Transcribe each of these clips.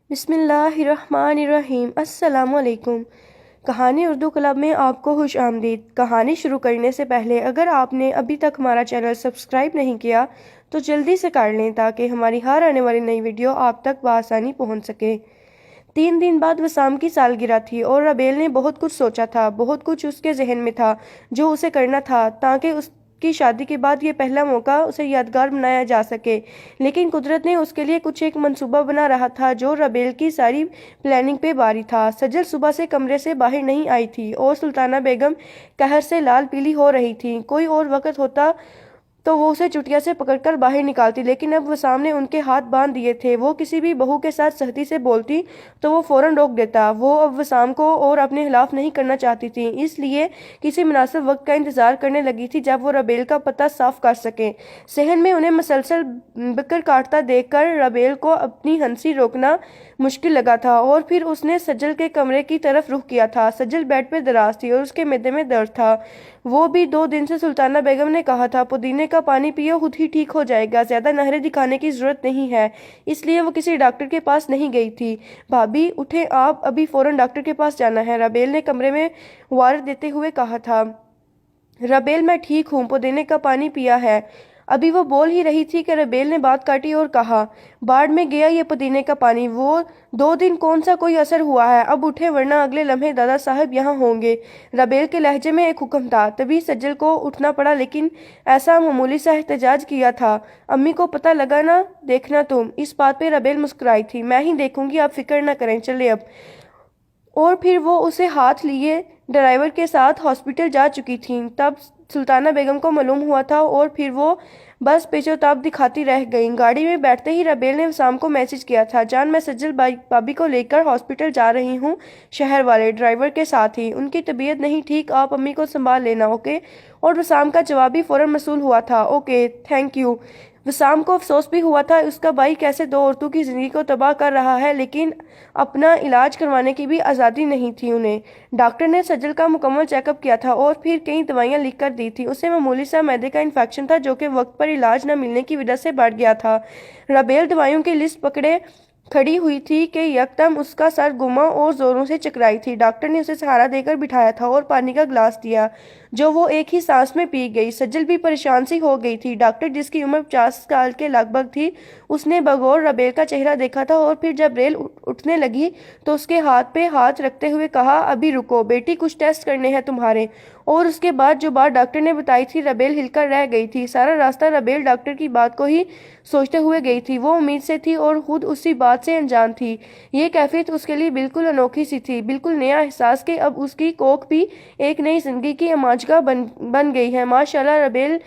بسم اللہ الرحمن الرحیم۔ السلام علیکم۔ کہانی اردو کلب میں آپ کو خوش آمدید۔ کہانی شروع کرنے سے پہلے اگر آپ نے ابھی تک ہمارا چینل سبسکرائب نہیں کیا تو جلدی سے کر لیں تاکہ ہماری ہر آنے والی نئی ویڈیو آپ تک بآسانی پہنچ سکے۔ 3 دن بعد وسام کی سالگرہ تھی اور ربیل نے بہت کچھ سوچا تھا، بہت کچھ اس کے ذہن میں تھا جو اسے کرنا تھا تاکہ اس کی شادی کے بعد یہ پہلا موقع اسے یادگار بنایا جا سکے۔ لیکن قدرت نے اس کے لیے کچھ ایک منصوبہ بنا رہا تھا جو ربیل کی ساری پلاننگ پہ باری تھا۔ سجل صبح سے کمرے سے باہر نہیں آئی تھی اور سلطانہ بیگم قہر سے لال پیلی ہو رہی تھی۔ کوئی اور وقت ہوتا تو وہ اسے چٹیا سے پکڑ کر باہر نکالتی، لیکن اب وسام نے ان کے ہاتھ باندھ دیے تھے۔ وہ کسی بھی بہو کے ساتھ سختی سے بولتی تو وہ فوراً روک دیتا۔ وہ اب وسام کو اور اپنے خلاف نہیں کرنا چاہتی تھی، اس لیے کسی مناسب وقت کا انتظار کرنے لگی تھی جب وہ ربیل کا پتہ صاف کر سکیں۔ صحن میں انہیں مسلسل بکر کاٹتا دیکھ کر ربیل کو اپنی ہنسی روکنا مشکل لگا تھا اور پھر اس نے سجل کے کمرے کی طرف رخ کیا تھا۔ سجل بیڈ پہ دراز تھی اور اس کے معدے میں درد تھا۔ وہ بھی 2 دن سے سلطانہ بیگم نے کہا تھا پودینے کا پانی پیو، خود ہی ٹھیک ہو جائے گا، زیادہ نہریں دکھانے کی ضرورت نہیں ہے، اس لیے وہ کسی ڈاکٹر کے پاس نہیں گئی تھی۔ بھابی اٹھیں آپ، ابھی فوراً ڈاکٹر کے پاس جانا ہے، ربیل نے کمرے میں وارد دیتے ہوئے کہا تھا۔ ربیل میں ٹھیک ہوں، پودینے کا پانی پیا ہے۔ ابھی وہ بول ہی رہی تھی کہ ربیل نے بات کاٹی اور کہا، باڑ میں گیا یہ پودینے کا پانی، وہ 2 دن کون سا کوئی اثر ہوا ہے، اب اٹھے ورنہ اگلے لمحے دادا صاحب یہاں ہوں گے۔ ربیل کے لہجے میں ایک حکم تھا، تبھی سجل کو اٹھنا پڑا، لیکن ایسا معمولی سا احتجاج کیا تھا۔ امی کو پتہ لگا نہ دیکھنا تم۔ اس بات پہ ربیل مسکرائی تھی۔ میں ہی دیکھوں گی، آپ فکر نہ کریں، چلے اب۔ اور پھر وہ اسے ہاتھ لیے ڈرائیور کے ساتھ ہاسپٹل جا چکی تھیں۔ تب سلطانہ بیگم کو معلوم ہوا تھا اور پھر وہ بس پیچو-تاب دکھاتی رہ گئیں۔ گاڑی میں بیٹھتے ہی ربیل نے وسام کو میسج کیا تھا، جان میں سجل بھابی کو لے کر ہاسپٹل جا رہی ہوں، شہر والے ڈرائیور کے ساتھ ہی، ان کی طبیعت نہیں ٹھیک، آپ امی کو سنبھال لینا، اوکے؟ اور وسام کا جواب بھی فوراً موصول ہوا تھا، اوکے تھینک یو۔ وسام کو افسوس بھی ہوا تھا اس کا بھائی کیسے 2 عورتوں کی زندگی کو تباہ کر رہا ہے، لیکن اپنا علاج کروانے کی بھی آزادی نہیں تھی انہیں۔ ڈاکٹر نے سجل کا مکمل چیک اپ کیا تھا اور پھر کئی دوائیاں لکھ کر دی تھی۔ اسے معمولی سا معدے کا انفیکشن تھا جو کہ وقت پر علاج نہ ملنے کی وجہ سے بڑھ گیا تھا۔ ربیل دوائیوں کی لسٹ پکڑے کھڑی ہوئی تھی کہ یکدم اس کا سر گھما اور زوروں سے چکرائی تھی۔ ڈاکٹر نے اسے سہارا دے کر بٹھایا تھا اور پانی کا گلاس دیا جو وہ ایک ہی سانس میں پی گئی۔ سجل بھی پریشان سی ہو گئی تھی۔ ڈاکٹر جس کی عمر 50 سال کے لگ بھگ تھی، اس نے بغور ربیل کا چہرہ دیکھا تھا اور پھر جب ریل اٹھنے لگی تو اس کے ہاتھ پہ ہاتھ رکھتے ہوئے کہا، ابھی رکو بیٹی، کچھ ٹیسٹ کرنے ہیں تمہارے۔ اور اس کے بعد جو بات ڈاکٹر نے بتائی تھی، ربیل ہل کر رہ گئی تھی۔ سارا راستہ ربیل ڈاکٹر کی بات کو ہی سوچتے ہوئے گئی تھی۔ وہ امید سے تھی اور خود اسی بات سے انجان تھی۔ یہ کیفیت اس کے لیے بالکل انوکھی سی تھی، بالکل نیا احساس کہ اب اس کی کوکھ بھی ایک نئی زندگی کی اماجگاہ بن گئی ہے۔ ماشاءاللہ ربیل،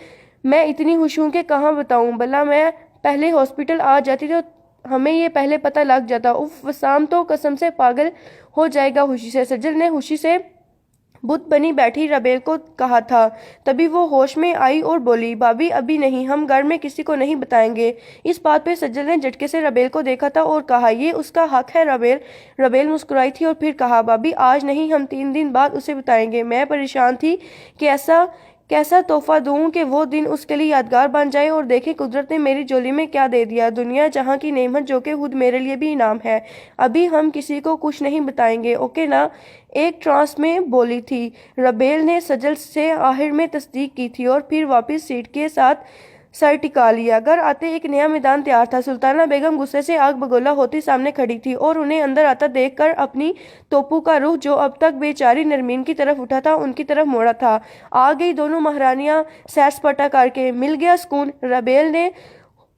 میں اتنی خوش ہوں کہ کہاں بتاؤں، بھلا میں پہلے ہاسپٹل آ جاتی تو ہمیں یہ پہلے پتہ لگ جاتا۔ اف، وسام تو قسم سے پاگل ہو جائے گا خوشی سے۔ سجل نے خوشی سے بت بنی بیٹھی ربیل کو کہا تھا۔ تبھی وہ ہوش میں آئی اور بولی، بھابی ابھی نہیں، ہم گھر میں کسی کو نہیں بتائیں گے۔ اس بات پہ سجل نے جھٹکے سے ربیل کو دیکھا تھا اور کہا، یہ اس کا حق ہے ربیل۔ ربیل مسکرائی تھی اور پھر کہا، بھابی آج نہیں، ہم 3 دن بعد اسے بتائیں گے۔ میں پریشان تھی کہ ایسا کیسا تحفہ دوں کہ وہ دن اس کے لیے یادگار بن جائے، اور دیکھیں قدرت نے میری جولی میں کیا دے دیا، دنیا جہاں کی نعمت جو کہ خود میرے لیے بھی انعام ہے۔ ابھی ہم کسی کو کچھ نہیں بتائیں گے، اوکے نا؟ ایک ٹرانس میں بولی تھی ربیل نے۔ سجل سے آخر میں تصدیق کی تھی اور پھر واپس سیٹ کے ساتھ سر ٹکا لیا۔ گھر آتے ایک نیا میدان تیار تھا۔ سلطانہ بیگم غصے سے آگ بگولا ہوتی سامنے کھڑی تھی اور انہیں اندر آتا دیکھ کر اپنی توپو کا رخ جو اب تک بے چاری نرمین کی طرف اٹھا تھا ان کی طرف موڑا تھا۔ آ گئی دونوں مہارانیاں سیر سپاٹا کر کے، مل گیا سکون۔ ربیل نے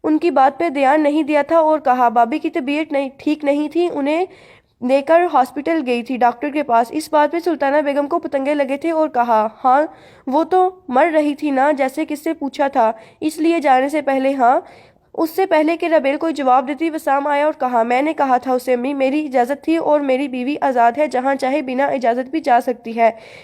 ان کی بات پہ دھیان نہیں دیا تھا اور کہا، بھابی کی طبیعت ٹھیک نہیں تھی، انہیں لے کر ہاسپٹل گئی تھی ڈاکٹر کے پاس۔ اس بات پہ سلطانہ بیگم کو پتنگے لگے تھے اور کہا، ہاں وہ تو مر رہی تھی نا، جیسے کس سے پوچھا تھا، اس لیے جانے سے پہلے؟ ہاں۔ اس سے پہلے کہ ربیل کوئی جواب دیتی وسام آیا اور کہا، میں نے کہا تھا اسے امی، میری اجازت تھی اور میری بیوی آزاد ہے، جہاں چاہے بنا اجازت بھی جا سکتی ہے،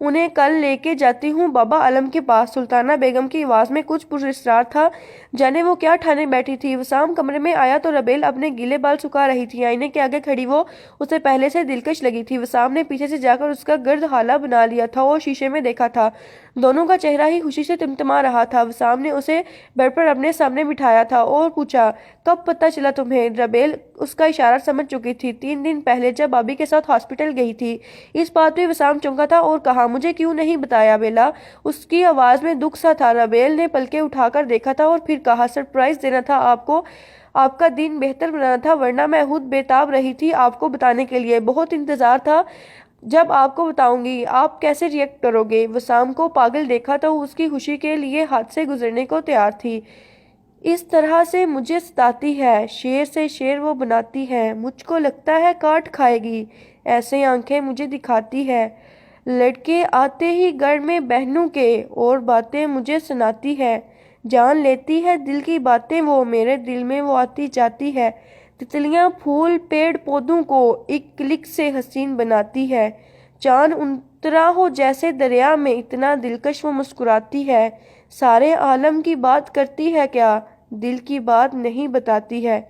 انہیں کل لے کے جاتی ہوں بابا علم کے پاس۔ سلطانہ بیگم کی آواز میں کچھ پراسرار تھا، جانے وہ کیا ٹھانے بیٹھی تھی۔ وسام کمرے میں آیا تو ربیل اپنے گیلے بال سکھا رہی تھی۔ آئینے کے آگے کھڑی وہ اسے پہلے سے دلکش لگی تھی۔ وسام نے پیچھے سے جا کر اس کا گرد حالہ بنا لیا تھا اور شیشے میں دیکھا تھا، دونوں کا چہرہ ہی خوشی سے تمتما رہا تھا۔ وسام نے اسے بیڈ پر اپنے سامنے بٹھایا تھا اور پوچھا، کب پتہ چلا تمہیں؟ ربیل اس کا اشارہ سمجھ چکی تھی، 3 دن پہلے جب بابی کے ساتھ ہاسپٹل گئی تھی۔ اس بات پہ وسام چونکا تھا اور کہا، مجھے کیوں نہیں بتایا بیلا؟ اس کی آواز میں دکھ سا تھا۔ ربیل نے پلکیں اٹھا کر دیکھا تھا اور پھر کہا، سرپرائز دینا تھا آپ کو، آپ کا دن بہتر بنانا تھا، ورنہ میں خود بےتاب رہی تھی آپ کو بتانے کے لیے۔ بہت انتظار تھا، جب آپ کو بتاؤں گی آپ کیسے ریئیکٹ کرو گے؟ وسام کو پاگل دیکھا تو اس کی خوشی کے لیے ہاتھ سے گزرنے کو تیار تھی۔ اس طرح سے مجھے ستاتی ہے، شیر سے شیر وہ بناتی ہے، مجھ کو لگتا ہے کاٹ کھائے گی، ایسے آنکھیں مجھے دکھاتی ہے، لڑکے آتے ہی گھر میں بہنوں کے اور باتیں مجھے سناتی ہے، جان لیتی ہے دل کی باتیں وہ، میرے دل میں وہ آتی جاتی ہے، تتلیاں پھول پیڑ پودوں کو ایک کلک سے حسین بناتی ہے، چاند اترا ہو جیسے دریا میں اتنا دلکش وہ مسکراتی ہے، سارے عالم کی بات کرتی ہے کیا دل کی بات نہیں بتاتی ہے،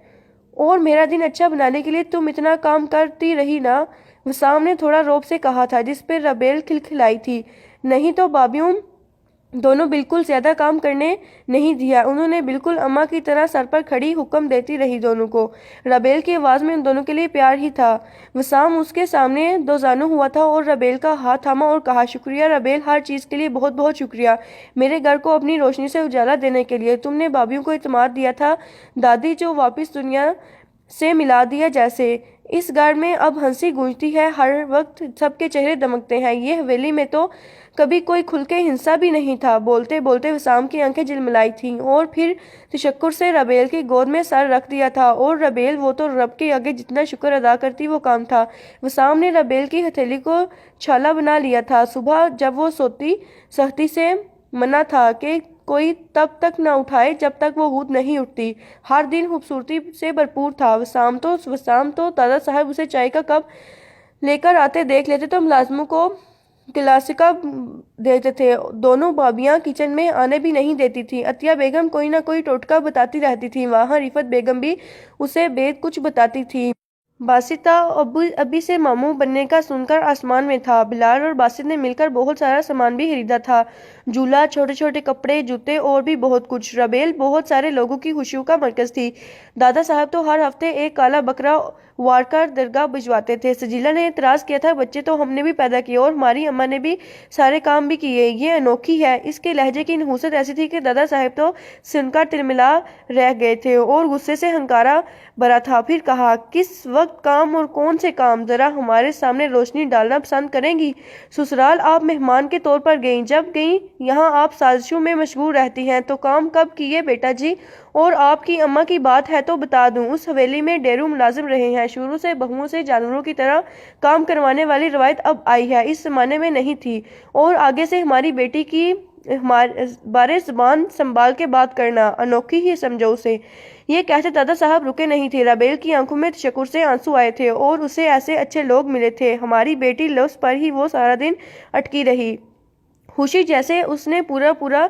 اور میرا دن اچھا بنانے کے لیے تم اتنا کام کرتی رہی نا؟ وسام نے تھوڑا روب سے کہا تھا، جس پہ ربیل کھلکھلائی تھی۔ نہیں تو بابیوں دونوں بالکل زیادہ کام کرنے نہیں دیا، انہوں نے بالکل اماں کی طرح سر پر کھڑی حکم دیتی رہی دونوں کو۔ ربیل کی آواز میں ان دونوں کے لیے پیار ہی تھا۔ وسام اس کے سامنے دوزانوں ہوا تھا اور ربیل کا ہاتھ تھاما اور کہا، شکریہ ربیل، ہر چیز کے لیے بہت بہت شکریہ، میرے گھر کو اپنی روشنی سے اجالا دینے کے لیے، تم نے بابیوں کو اعتماد دیا تھا، دادی جو واپس دنیا سے ملا دیا جیسے۔ اس گھر میں اب ہنسی گونجتی ہے، ہر وقت سب کے چہرے دمکتے ہیں، یہ حویلی میں تو کبھی کوئی کھل کے ہنسا بھی نہیں تھا۔ بولتے بولتے وسام کی آنکھیں جلملائی تھیں اور پھر تشکر سے ربیل کی گود میں سر رکھ دیا تھا، اور ربیل وہ تو رب کے آگے جتنا شکر ادا کرتی وہ کام تھا۔ وسام نے ربیل کی ہتھیلی کو چھالا بنا لیا تھا، صبح جب وہ سوتی سختی سے منع تھا کہ کوئی تب تک نہ اٹھائے جب تک وہ خود نہیں اٹھتی۔ ہر دن خوبصورتی سے بھرپور تھا۔ وسام تو دادا صاحب اسے چائے کا کپ لے کر آتے دیکھ لیتے تو ملازموں کو کلاسیکا دیتے تھے، دونوں بابیاں کچن میں آنے بھی نہیں دیتی تھی۔ عطیہ بیگم کوئی نہ کوئی ٹوٹکا بتاتی رہتی تھی، وہاں رفعت بیگم بھی اسے بید کچھ بتاتی تھی۔ باسطہ ابھی سے ماموں بننے کا سن کر آسمان میں تھا۔ بلال اور باسط نے مل کر بہت سارا سامان بھی خریدا تھا، جھولا، چھوٹے چھوٹے کپڑے، جوتے اور بھی بہت کچھ۔ ربیل بہت سارے لوگوں کی خوشیوں کا مرکز تھی۔ دادا صاحب تو ہر ہفتے ایک کالا بکرا وار کر درگاہ بھجواتے تھے۔ سجیلا نے اعتراض کیا تھا، بچے تو ہم نے بھی پیدا کیے اور ہماری اماں نے بھی سارے کام بھی کیے، یہ انوکھی ہے۔ اس کے لہجے کی نحوست ایسی تھی کہ دادا صاحب تو سن کر تلملا رہ گئے تھے اور غصے سے ہنکارا بھرا تھا۔ پھر کہا، کس وقت کام اور کون سے کام، ذرا ہمارے سامنے روشنی ڈالنا پسند کریں گی؟ سسرال آپ مہمان کے طور پر گئیں، جب گئیں یہاں آپ سازشوں میں مشغول رہتی ہیں، تو کام کب کیے بیٹا جی؟ اور آپ کی اماں کی بات ہے تو بتا دوں، اس حویلی میں ڈیروں ملازم رہے ہیں، شروع سے بہوؤں سے جانوروں کی طرح کام کروانے والی روایت اب آئی ہے، اس زمانے میں نہیں تھی، اور آگے سے ہماری بیٹی کی بارے زبان سنبھال کے بات کرنا، انوکھی ہی سمجھو اسے۔ یہ کہتے دادا صاحب رکے نہیں تھے۔ ربیل کی آنکھوں میں تشکر سے آنسو آئے تھے، اور اسے ایسے اچھے لوگ ملے تھے، ہماری بیٹی لفظ پر ہی وہ سارا دن اٹکی رہی، خوشی جیسے اس نے پورا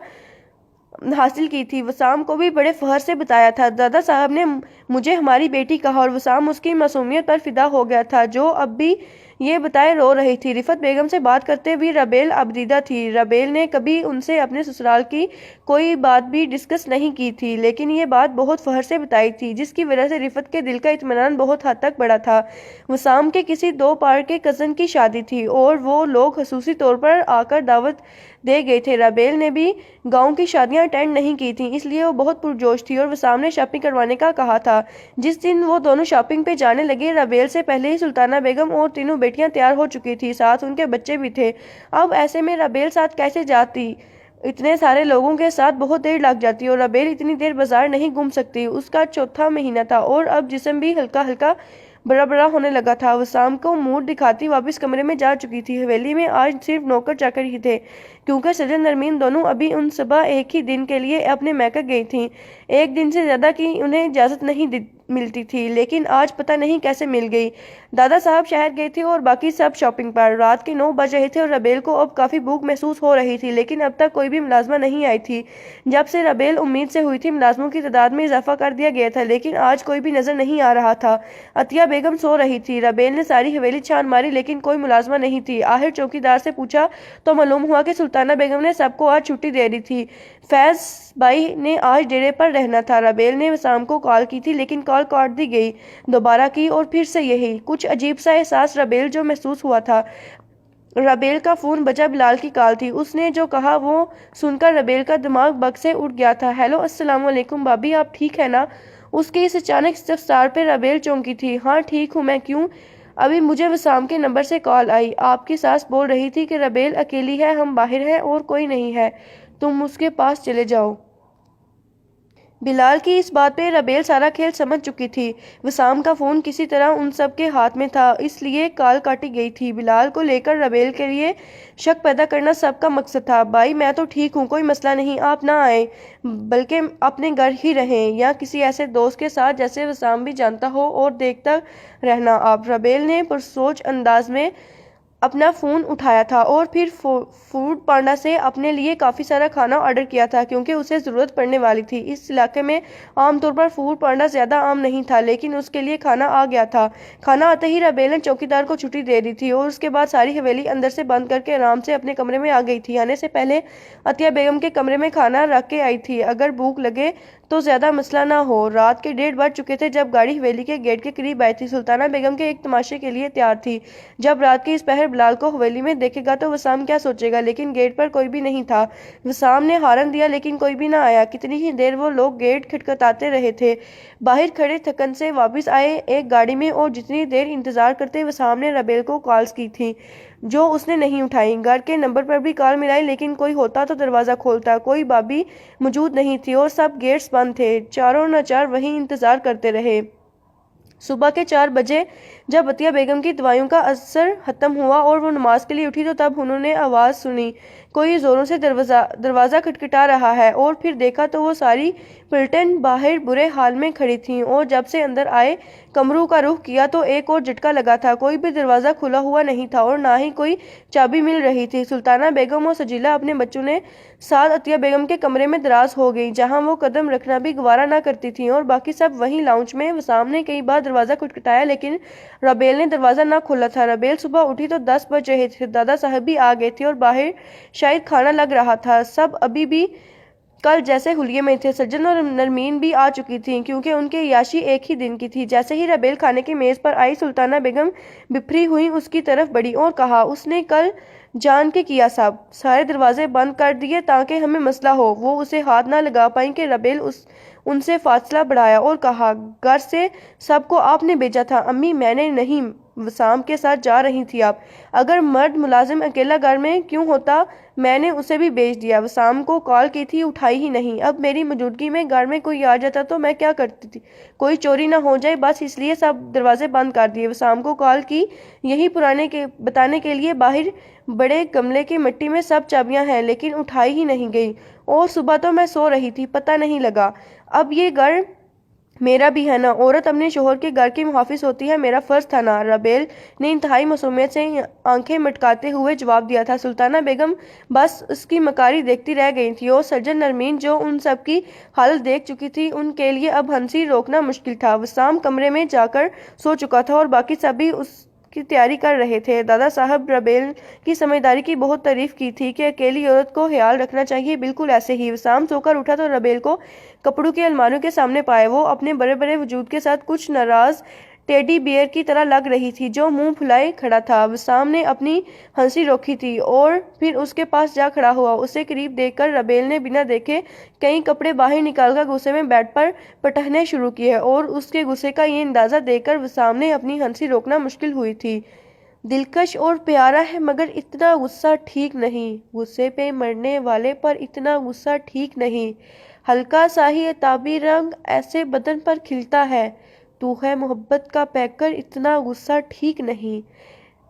حاصل کی تھی۔ وسام کو بھی بڑے فخر سے بتایا تھا، دادا صاحب نے مجھے ہماری بیٹی کہا، اور وسام اس کی معصومیت پر فدا ہو گیا تھا، جو اب بھی یہ بتائے رو رہی تھی۔ رفعت بیگم سے بات کرتے بھی ربیل ابریدہ تھی۔ ربیل نے کبھی ان سے اپنے سسرال کی کوئی بات بھی ڈسکس نہیں کی تھی، لیکن یہ بات بہت فخر سے بتائی تھی، جس کی وجہ سے رفعت کے دل کا اطمینان بہت حد تک بڑھا تھا۔ وسام کے کسی 2 پار کے کزن کی شادی تھی اور وہ لوگ خصوصی طور پر آ کر دعوت دے گئے تھے۔ ربیل نے بھی گاؤں کی شادیاں اٹینڈ نہیں کی تھیں، اس لیے وہ بہت پرجوش تھی، اور وسام نے شاپنگ کروانے کا کہا تھا۔ جس دن وہ دونوں شاپنگ پہ جانے لگے، ربیل سے پہلے ہی سلطانہ بیگم اور تینوں بیٹیاں تیار ہو چکی تھی، ساتھ ان کے بچے بھی تھے۔ اب ایسے میں ربیل ساتھ کیسے جاتی؟ اتنے سارے لوگوں کے ساتھ بہت دیر لگ جاتی، اور ربیل اتنی دیر بازار نہیں گھوم سکتی۔ اس کا 4تھا مہینہ تھا اور اب جسم بھی ہلکا ہلکا بڑا ہونے لگا تھا۔ وسام کو موڈ دکھاتی واپس کمرے میں جا چکی تھی۔ حویلی میں آج صرف نوکر چاکر ہی تھے، کیونکہ سجن نرمین دونوں ابھی ان صبح ایک ہی دن کے لیے اپنے میکہ گئی تھیں۔ ایک دن سے زیادہ کی انہیں اجازت نہیں ملتی تھی، لیکن آج پتہ نہیں کیسے مل گئی۔ دادا صاحب شہر گئے تھے اور باقی سب شاپنگ پر۔ رات کے 9 بج رہے تھے اور ربیل کو اب کافی بھوک محسوس ہو رہی تھی، لیکن اب تک کوئی بھی ملازمہ نہیں آئی تھی۔ جب سے ربیل امید سے ہوئی تھی ملازموں کی تعداد میں اضافہ کر دیا گیا تھا، لیکن آج کوئی بھی نظر نہیں آ رہا تھا۔ عطیہ بیگم سو رہی تھی۔ ربیل نے ساری حویلی چھان ماری لیکن کوئی ملازمہ نہیں تھی۔ آخر چوکیدار سے پوچھا تو معلوم ہوا کہ سلطانہ بیگم نے سب کو آج چھٹی دے دی تھی۔ فیض بھائی نے آج ڈیرے پر رہنا تھا۔ ربیل نے وسام کو کال کی تھی لیکن کال کاٹ دی گئی۔ دوبارہ کی اور پھر سے یہی کچھ عجیب سا احساس ربیل جو محسوس ہوا تھا۔ ربیل کا فون بجا، بلال کی کال تھی۔ اس نے جو کہا وہ سن کر ربیل کا دماغ بگ سے اٹھ گیا تھا۔ ہیلو، السلام علیکم بھابی، آپ ٹھیک ہے نا؟ اس کے اس اچانک استفسار پہ ربیل چونکی تھی۔ ہاں ٹھیک ہوں میں، کیوں؟ ابھی مجھے وسام کے نمبر سے کال آئی۔ آپ کی ساس بول رہی تھی کہ ربیل اکیلی ہے، ہم باہر ہیں اور کوئی نہیں ہے، تم اس کے پاس چلے جاؤ۔ بلال کی اس بات پہ ربیل سارا کھیل سمجھ چکی تھی۔ وسام کا فون کسی طرح ان سب کے ہاتھ میں تھا، اس لیے کال کاٹی گئی تھی۔ بلال کو لے کر ربیل کے لیے شک پیدا کرنا سب کا مقصد تھا۔ بھائی میں تو ٹھیک ہوں، کوئی مسئلہ نہیں، آپ نہ آئیں بلکہ اپنے گھر ہی رہیں یا کسی ایسے دوست کے ساتھ جیسے وسام بھی جانتا ہو، اور دیکھتا رہنا آپ۔ ربیل نے پرسوچ انداز میں اپنا فون اٹھایا تھا اور پھر فوڈ پانڈا سے اپنے لیے کافی سارا کھانا آرڈر کیا تھا کیونکہ اسے ضرورت پڑنے والی تھی۔ اس علاقے میں عام طور پر فوڈ پانڈا زیادہ عام نہیں تھا، لیکن اس کے لیے کھانا آ گیا تھا۔ کھانا آتے ہی ربیل نے چوکیدار کو چھٹی دے دی تھی اور اس کے بعد ساری حویلی اندر سے بند کر کے آرام سے اپنے کمرے میں آ گئی تھی۔ آنے سے پہلے عطیہ بیگم کے کمرے میں کھانا رکھ کے آئی تھی، اگر بھوک لگے تو زیادہ مسئلہ نہ ہو۔ رات کے 1:30 بج چکے تھے جب گاڑی حویلی کے گیٹ کے قریب آئی تھی۔ سلطانہ بیگم کے ایک تماشے کے لیے تیار تھی۔ جب رات کے اس پہر بلال کو حویلی میں دیکھے گا تو وسام کیا سوچے گا، لیکن گیٹ پر کوئی بھی نہیں تھا۔ وسام نے ہارن دیا لیکن کوئی بھی نہ آیا۔ کتنی ہی دیر وہ لوگ گیٹ کھٹکھٹاتے رہے تھے۔ باہر کھڑے تھکن سے واپس آئے ایک گاڑی میں، اور جتنی دیر انتظار کرتے وسام نے ربیل کو کالز کی تھی جو اس نے نہیں اٹھائی۔ گھر کے نمبر پر بھی کال ملائی لیکن کوئی ہوتا تو دروازہ کھولتا، کوئی بھابی موجود نہیں تھی اور سب گیٹس بند تھے۔ چاروں ناچار وہیں انتظار کرتے رہے۔ صبح کے 4 بجے جب عطیہ بیگم کی دوائیوں کا اثر ختم ہوا اور وہ نماز کے لیے اٹھی تو تب انہوں نے آواز سنی، کوئی زوروں سے دروازہ کھٹکھٹا رہا ہے، اور پھر دیکھا تو وہ ساری پلٹن باہر برے حال میں کھڑی تھیں، اور جب سے اندر آئے کمروں کا رخ کیا تو ایک اور جھٹکا لگا تھا۔ کوئی بھی دروازہ کھلا ہوا نہیں تھا اور نہ ہی کوئی چابی مل رہی تھی۔ سلطانہ بیگم اور سجیلہ اپنے بچوں نے ساتھ عطیہ بیگم کے کمرے میں دراز ہو گئیں، جہاں وہ قدم رکھنا بھی گوارا نہ کرتی تھیں، اور باقی سب وہیں لاؤنج میں۔ وسام نے کئی بار دروازہ کھٹکھٹایا لیکن ربیل نے دروازہ نہ کھولا تھا۔ ربیل صبح اٹھی تو 10 بج رہے تھے۔ دادا صاحب بھی آ گئے تھے اور باہر شاید کھانا لگ رہا تھا۔ سب ابھی بھی کل جیسے حلیے میں تھے۔ سجن اور نرمین بھی آ چکی تھیں کیونکہ ان کی عیاشی ایک ہی دن کی تھی۔ جیسے ہی ربیل کھانے کی میز پر آئی، سلطانہ بیگم بپھری ہوئی اس کی طرف بڑھی اور کہا، اس نے کل جان کے کیا صاحب، سارے دروازے بند کر دیے تاکہ ہمیں مسئلہ ہو۔ وہ اسے ہاتھ نہ لگا پائیں کہ ربیل ان سے فاصلہ بڑھایا اور کہا، گھر سے سب کو آپ نے بھیجا تھا؟ امی میں نے نہیں، وسام کے ساتھ جا رہی تھی آپ۔ اگر مرد ملازم اکیلا گھر میں کیوں ہوتا، میں نے اسے بھی بھیج دیا۔ وسام کو کال کی تھی، اٹھائی ہی نہیں۔ اب میری موجودگی میں گھر میں کوئی آ جاتا تو میں کیا کرتی تھی، کوئی چوری نہ ہو جائے بس اس لیے سب دروازے بند کر دیے۔ وسام کو کال کی یہی بتانے کے لیے باہر بڑے گملے کی مٹی میں سب چابیاں ہیں، لیکن اٹھائی ہی نہیں گئی، اور صبح تو میں سو رہی تھی، پتہ نہیں لگا۔ اب یہ گھر میرا بھی ہے نا، عورت اپنے شوہر کے گھر کی محافظ ہوتی ہے، میرا فرض تھا نا۔ ربیل نے انتہائی معصومیت سے آنکھیں مٹکاتے ہوئے جواب دیا تھا۔ سلطانہ بیگم بس اس کی مکاری دیکھتی رہ گئی تھی، اور سجن نرمین جو ان سب کی حالت دیکھ چکی تھی، ان کے لیے اب ہنسی روکنا مشکل تھا۔ وسام کمرے میں جا کر سو چکا تھا اور باقی سب بھی اس کی تیاری کر رہے تھے۔ دادا صاحب ربیل کی سمجھداری کی بہت تعریف کی تھی کہ اکیلی عورت کو خیال رکھنا چاہیے، بالکل ایسے ہی۔ وسام سو کر اٹھا تو ربیل کو کپڑوں کی الماریوں کے سامنے پائے۔ وہ اپنے بڑے بڑے وجود کے ساتھ کچھ ناراض ٹیڈی بیئر کی طرح لگ رہی تھی جو منہ پھلائے کھڑا تھا۔ وسام نے اپنی ہنسی روکی تھی اور پھر اس کے پاس جا کھڑا ہوا۔ اسے قریب دیکھ کر ربیل نے بنا دیکھے کئی کپڑے باہر نکال کر غصے میں بیڈ پر پٹکنے شروع کیے، اور اس کے غصے کا یہ اندازہ دیکھ کر وسام نے اپنی ہنسی روکنا مشکل ہوئی تھی۔ دلکش اور پیارا ہے مگر اتنا غصہ ٹھیک نہیں، غصے پہ مرنے والے پر اتنا غصہ ٹھیک نہیں، ہلکا سا ہی عتابی رنگ ایسے بدن پر کھلتا ہے، تو ہے محبت کا پیکر، اتنا غصہ ٹھیک نہیں۔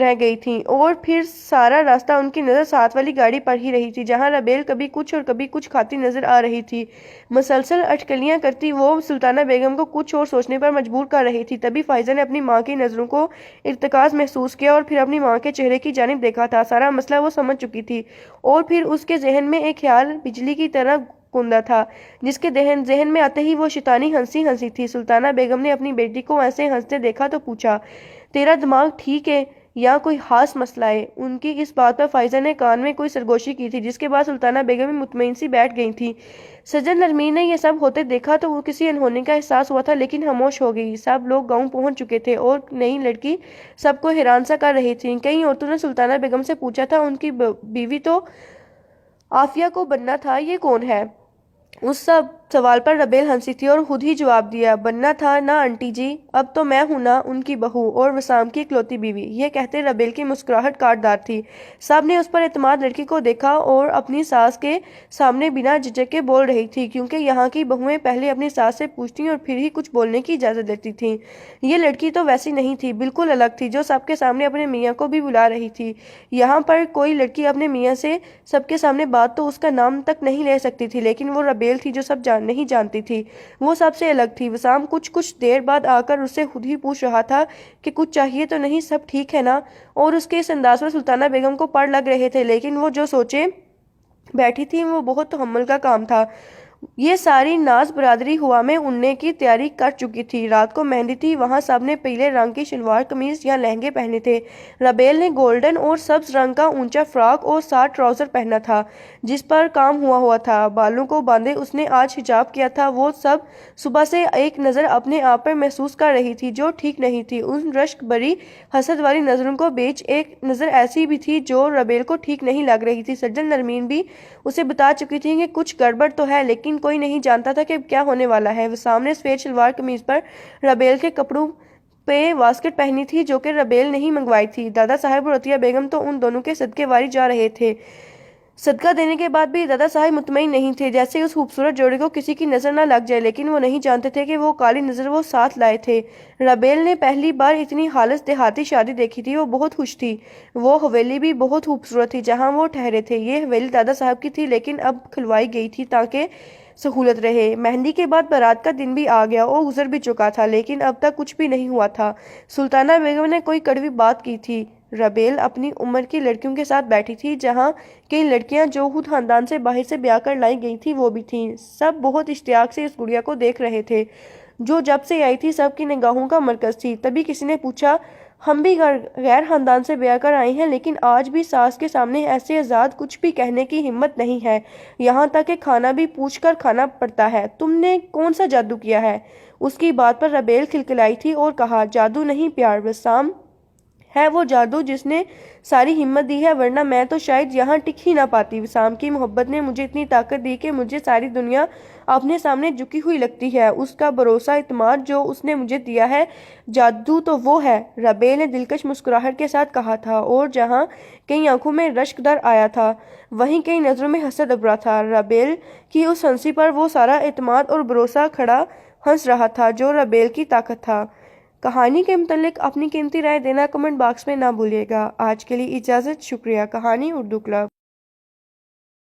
رہ گئی تھیں اور پھر سارا راستہ ان کی نظر ساتھ والی گاڑی پر ہی رہی تھی جہاں ربیل کبھی کچھ اور کبھی کچھ کھاتی نظر آ رہی تھی۔ مسلسل اٹکلیاں کرتی وہ سلطانہ بیگم کو کچھ اور سوچنے پر مجبور کر رہی تھی۔ تبھی فائزہ نے اپنی ماں کی نظروں کو ارتکاز محسوس کیا اور پھر اپنی ماں کے چہرے کی جانب دیکھا تھا۔ سارا مسئلہ وہ سمجھ چکی تھی اور پھر اس کے ذہن میں ایک خیال بجلی کی طرح گوندا تھا جس کے ذہن میں آتے ہی وہ شیطانی ہنسی تھی۔ سلطانہ بیگم نے اپنی بیٹی کو ایسے ہنستے دیکھا تو پوچھا، تیرا دماغ ٹھیک ہے یا کوئی خاص مسئلہ ہے؟ ان کی اس بات پر فائزہ نے کان میں کوئی سرگوشی کی تھی جس کے بعد سلطانہ بیگم بھی مطمئن سی بیٹھ گئی تھی۔ سجن نرمین نے یہ سب ہوتے دیکھا تو وہ کسی انہونے کا احساس ہوا تھا لیکن خاموش ہو گئی۔ سب لوگ گاؤں پہنچ چکے تھے اور نئی لڑکی سب کو حیران سا کر رہی تھی۔ کئی عورتوں نے سلطانہ بیگم سے پوچھا تھا ان کی بیوی تو عافیہ کو بننا تھا، یہ کون ہے؟ اس سب سوال پر ربیل ہنسی تھی اور خود ہی جواب دیا، بننا تھا نا آنٹی جی، اب تو میں ہوں نا ان کی بہو اور وسام کی اکلوتی بیوی۔ یہ کہتے ربیل کی مسکراہٹ کاٹدار تھی۔ سب نے اس پر اعتماد لڑکی کو دیکھا اور اپنی ساس کے سامنے بنا جھجک کے بول رہی تھی کیونکہ یہاں کی بہویں پہلے اپنی ساس سے پوچھتی اور پھر ہی کچھ بولنے کی اجازت دیتی تھیں۔ یہ لڑکی تو ویسی نہیں تھی، بالکل الگ تھی، جو سب کے سامنے اپنے میاں کو بھی بلا رہی تھی۔ یہاں پر کوئی لڑکی اپنے میاں سے سب کے سامنے بات تو اس کا نام تک نہیں لے سکتی تھی لیکن وہ ربیل تھی جو سب نہیں جانتی تھی۔ وہ سب سے الگ تھی۔ وسام کچھ دیر بعد آ کر اس سے خود ہی پوچھ رہا تھا کہ کچھ چاہیے تو نہیں، سب ٹھیک ہے نا؟ اور اس کے اس انداز پر سلطانہ بیگم کو پڑ لگ رہے تھے لیکن وہ جو سوچے بیٹھی تھی وہ بہت تحمل کا کام تھا۔ یہ ساری ناز برادری ہوا میں اڑنے کی تیاری کر چکی تھی۔ رات کو مہندی تھی، وہاں سب نے پیلے رنگ کی شلوار قمیض یا لہنگے پہنے تھے۔ ربیل نے گولڈن اور سبز رنگ کا اونچا فراک اور ساٹ ٹراؤزر پہنا تھا جس پر کام ہوا تھا۔ بالوں کو باندھے اس نے آج حجاب کیا تھا۔ وہ سب صبح سے ایک نظر اپنے آپ پر محسوس کر رہی تھی جو ٹھیک نہیں تھی۔ ان رشک بری حسد والی نظروں کو بیچ ایک نظر ایسی بھی تھی جو ربیل کو ٹھیک نہیں لگ رہی تھی۔ سجن نرمین بھی اسے بتا چکی تھی کہ کچھ گڑبڑ تو ہے لیکن کوئی نہیں جانتا تھا کہ کیا ہونے والا ہے۔ وسام نے سفید شلوار قمیض پر ربیل کے کپڑوں پہ واسکٹ پہنی تھی جو کہ ربیل نہیں منگوائی تھی۔ دادا صاحب اور عطیہ بیگم تو ان دونوں کے صدقے واری جا رہے تھے۔ صدقہ دینے کے بعد بھی دادا صاحب مطمئن نہیں تھے جیسے اس خوبصورت جوڑے کو کسی کی نظر نہ لگ جائے لیکن وہ نہیں جانتے تھے کہ وہ کالی نظر وہ ساتھ لائے تھے۔ ربیل نے پہلی بار اتنی خالص دیہاتی شادی دیکھی تھی۔ وہ بہت خوش تھی۔ وہ حویلی بھی بہت خوبصورت تھی جہاں وہ ٹھہرے تھے۔ یہ حویلی دادا صاحب کی تھی لیکن اب کھلوائی گئی تھی تاکہ سہولت رہے۔ مہندی کے بعد بارات کا دن بھی آ گیا اور گزر بھی چکا تھا لیکن اب تک کچھ بھی نہیں ہوا تھا۔ سلطانہ بیگم نے کوئی کڑوی بات کی تھی۔ ربیل اپنی عمر کی لڑکیوں کے ساتھ بیٹھی تھی جہاں کئی لڑکیاں جو خود خاندان سے باہر سے بیاہ کر لائی گئی تھی وہ بھی تھیں۔ سب بہت اشتیاق سے اس گڑیا کو دیکھ رہے تھے جو جب سے آئی تھی سب کی نگاہوں کا مرکز تھی۔ تبھی کسی نے پوچھا، ہم بھی غیر خاندان سے بیاہ کر آئے ہیں لیکن آج بھی ساس کے سامنے ایسے آزاد کچھ بھی کہنے کی ہمت نہیں ہے، یہاں تک کہ کھانا بھی پوچھ کر کھانا پڑتا ہے۔ تم نے کون سا جادو کیا ہے؟ اس کی بات پر ربیل کھلکھلائی تھی اور کہا، جادو نہیں پیار، وسام ہے وہ جادو جس نے ساری ہمت دی ہے، ورنہ میں تو شاید یہاں ٹک ہی نہ پاتی۔ وسام کی محبت نے مجھے اتنی طاقت دی کہ مجھے ساری دنیا اپنے سامنے جھکی ہوئی لگتی ہے۔ اس کا بھروسہ، اعتماد جو اس نے مجھے دیا ہے، جادو تو وہ ہے، ربیل نے دلکش مسکراہٹ کے ساتھ کہا تھا اور جہاں کئی آنکھوں میں رشک در آیا تھا وہیں کئی نظروں میں حسد ابھرا تھا۔ ربیل کی اس ہنسی پر وہ سارا اعتماد اور بھروسہ کھڑا ہنس رہا تھا جو ربیل کی طاقت تھا۔ کہانی کے متعلق اپنی قیمتی رائے دینا کمنٹ باکس میں نہ بھولیے گا۔ آج کے لیے اجازت، شکریہ۔ کہانی اردو کلب۔